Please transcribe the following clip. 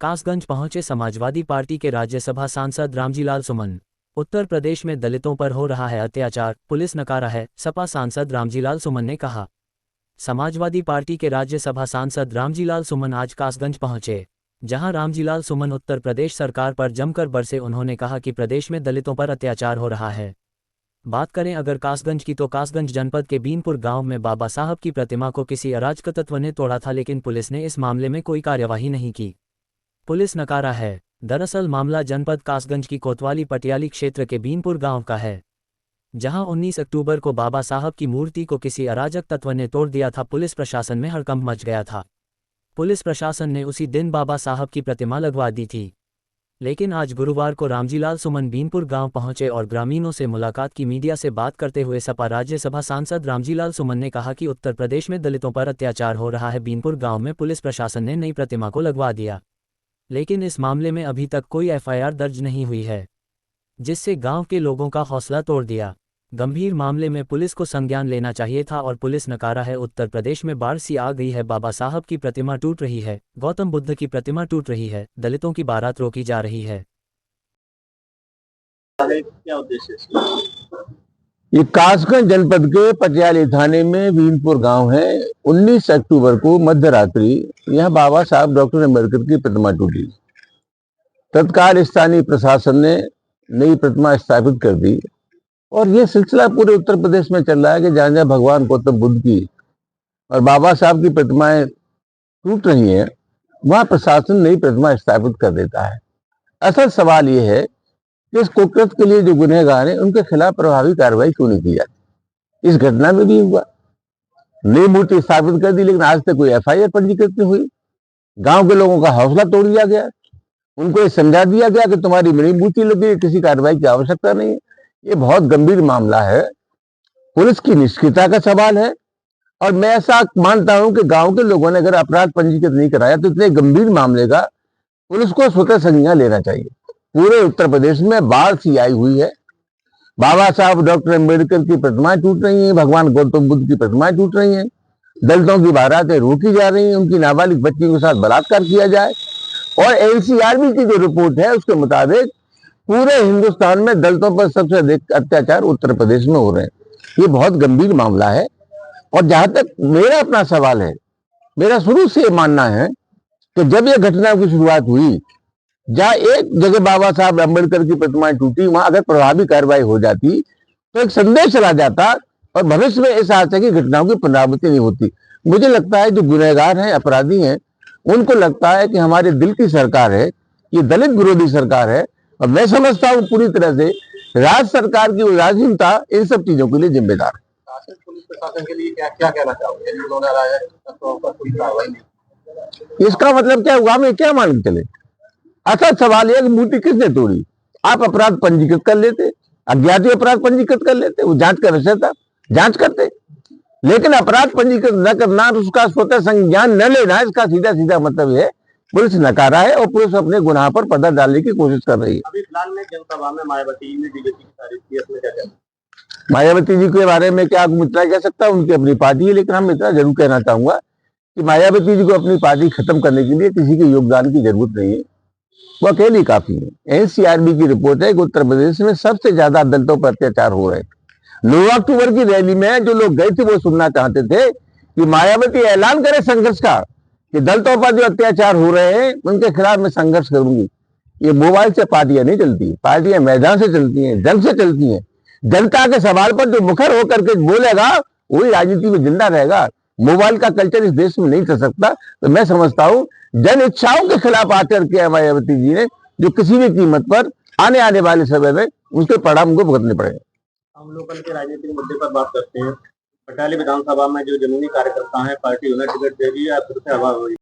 कासगंज पहुंचे समाजवादी पार्टी के राज्यसभा सांसद रामजीलाल सुमन। उत्तर प्रदेश में दलितों पर हो रहा है अत्याचार, पुलिस नकारा है, सपा सांसद रामजीलाल सुमन ने कहा। समाजवादी पार्टी के राज्यसभा सांसद रामजीलाल सुमन आज कासगंज पहुंचे, जहां रामजीलाल सुमन उत्तर प्रदेश सरकार पर जमकर बरसे। उन्होंने कहा कि प्रदेश में दलितों पर अत्याचार हो रहा है। बात करें अगर कासगंज की, तो कासगंज जनपद के बीनपुर गांव में बाबा साहब की प्रतिमा को किसी अराजक तत्व ने तोड़ा था, लेकिन पुलिस ने इस मामले में कोई कार्यवाही नहीं की। पुलिस नकारा है। दरअसल मामला जनपद कासगंज की कोतवाली पटियाली क्षेत्र के बीनपुर गांव का है, जहां 19 अक्टूबर को बाबा साहब की मूर्ति को किसी अराजक तत्व ने तोड़ दिया था। पुलिस प्रशासन में हड़कंप मच गया था। पुलिस प्रशासन ने उसी दिन बाबा साहब की प्रतिमा लगवा दी थी। लेकिन आज गुरुवार को रामजीलाल सुमन बीनपुर गांव पहुंचे और ग्रामीणों से मुलाकात की। मीडिया से बात करते हुए सपा राज्यसभा सांसद रामजीलाल सुमन ने कहा कि उत्तर प्रदेश में दलितों पर अत्याचार हो रहा है। बीनपुर गांव में पुलिस प्रशासन ने नई प्रतिमा को लगवा दिया, लेकिन इस मामले में अभी तक कोई एफआईआर दर्ज नहीं हुई है, जिससे गांव के लोगों का हौसला तोड़ दिया। गंभीर मामले में पुलिस को संज्ञान लेना चाहिए था और पुलिस नकारा है। उत्तर प्रदेश में बाढ़ सी आ गई है, बाबा साहब की प्रतिमा टूट रही है, गौतम बुद्ध की प्रतिमा टूट रही है, दलितों की बारात रोकी जा रही है। क्या उद्देश्य है? ये कासगंज जनपद के पटियाली थाने में बीनपुर गांव है। 19 अक्टूबर को मध्य रात्रि यहाँ बाबा साहब डॉक्टर अम्बेडकर की प्रतिमा टूटी। तत्काल स्थानीय प्रशासन ने नई प्रतिमा स्थापित कर दी और ये सिलसिला पूरे उत्तर प्रदेश में चल रहा है कि जहाँ जहाँ भगवान गौतम बुद्ध की और बाबा साहब की प्रतिमाएं टूट रही हैं, वहां प्रशासन नई प्रतिमा स्थापित कर देता है। असल सवाल ये है कि इस कुकृत्य के लिए जो गुनहगार हैं उनके खिलाफ प्रभावी कार्रवाई क्यों नहीं की जाती। इस घटना में भी हुआ, नई मूर्ति स्थापित कर दी, लेकिन आज तक कोई एफआईआर पंजीकृत नहीं हुई। गांव के लोगों का हौसला तोड़ दिया गया, उनको ये समझा दिया गया कि तुम्हारी नई मूर्ति लगी, किसी कार्रवाई की आवश्यकता नहीं है। ये बहुत गंभीर मामला है, पुलिस की निष्क्रियता का सवाल है। और मैं ऐसा मानता हूं कि गांव के लोगों ने अगर अपराध पंजीकृत नहीं कराया तो इतने गंभीर मामले का पुलिस को स्वतः संज्ञान लेना चाहिए। पूरे उत्तर प्रदेश में बाढ़ सी आई हुई है, बाबा साहब डॉक्टर अम्बेडकर की प्रतिमाएं टूट रही हैं, भगवान गौतम बुद्ध की प्रतिमाएं टूट रही हैं, दलितों की बारातें रोकी जा रही हैं, उनकी नाबालिग बच्ची के साथ बलात्कार किया जाए। और एनसीआरबी की जो रिपोर्ट है उसके मुताबिक पूरे हिंदुस्तान में दलितों पर सबसे अधिक अत्याचार उत्तर प्रदेश में हो रहे हैं। ये बहुत गंभीर मामला है। और जहां तक मेरा अपना सवाल है, मेरा शुरू से मानना है कि जब यह घटना की शुरुआत हुई, जहां एक जगह बाबा साहब अम्बेडकर की प्रतिमाएं टूटी, वहां अगर प्रभावी कार्रवाई हो जाती तो एक संदेश चला जाता और भविष्य में इस तरह की घटनाओं की पुनरावृत्ति नहीं होती। मुझे लगता है जो गुनहगार हैं, अपराधी हैं, उनको लगता है कि हमारे दिल की सरकार है, ये दलित विरोधी सरकार है। और मैं समझता हूँ पूरी तरह से राज्य सरकार की उदासीनता इन सब चीजों के लिए जिम्मेदार है। पुलिस प्रशासन के लिए क्या कहना चाहोगे? कोई कार्रवाई नहीं, इसका मतलब क्या हुआ, हमें क्या मान के चले? अच्छा सवाल है कि मूर्ति किसने तोड़ी? आप अपराध पंजीकृत कर लेते, अज्ञात अपराध पंजीकृत कर लेते, वो जांच का विषय था, जांच करते। लेकिन अपराध पंजीकृत न करना, उसका स्वतः संज्ञान न लेना, इसका सीधा सीधा मतलब है पुलिस नकारा है और पुलिस अपने गुनाह पर पर्दा डालने की कोशिश कर रही है। अभी फिलहाल में जनसभा में मायावती ने बीजेपी की तारीफ की, इसमें क्या कहना? मायावती जी के बारे में क्या इतना कह सकता है, उनकी अपनी पार्टी है। लेकिन हम इतना जरूर कहना चाहूंगा कि मायावती जी को अपनी पार्टी खत्म करने के लिए किसी के योगदान की जरूरत नहीं है, वो अकेली काफी है। एनसीआरबी की रिपोर्ट है कि उत्तर प्रदेश में सबसे ज्यादा दलितों पर अत्याचार हो रहे हैं। 9 अक्टूबर की रैली में जो लोग गए थे वो सुनना चाहते थे कि मायावती ऐलान करे संघर्ष का, कि दलितों पर जो अत्याचार हो रहे हैं उनके खिलाफ मैं संघर्ष करूंगी। ये मोबाइल से पार्टियां नहीं चलती, पार्टियां मैदान से चलती हैं, जंग से चलती हैं। जनता के सवाल पर जो मुखर होकर के बोलेगा वही राजनीति में जिंदा रहेगा। मोबाइल का कल्चर इस देश में नहीं चल सकता। तो मैं समझता हूं जन इच्छाओं के खिलाफ आचरण किया मायावती जी ने, जो किसी भी कीमत पर आने वाले समय में उसके परिणाम को भुगतने पड़ेगा। हम लोग के राजनीतिक मुद्दे पर बात करते हैं। पटियाली विधानसभा में जो जमीनी कार्यकर्ता हैं, पार्टी उन्हें टिकट देगी या फिर से हवा हुई?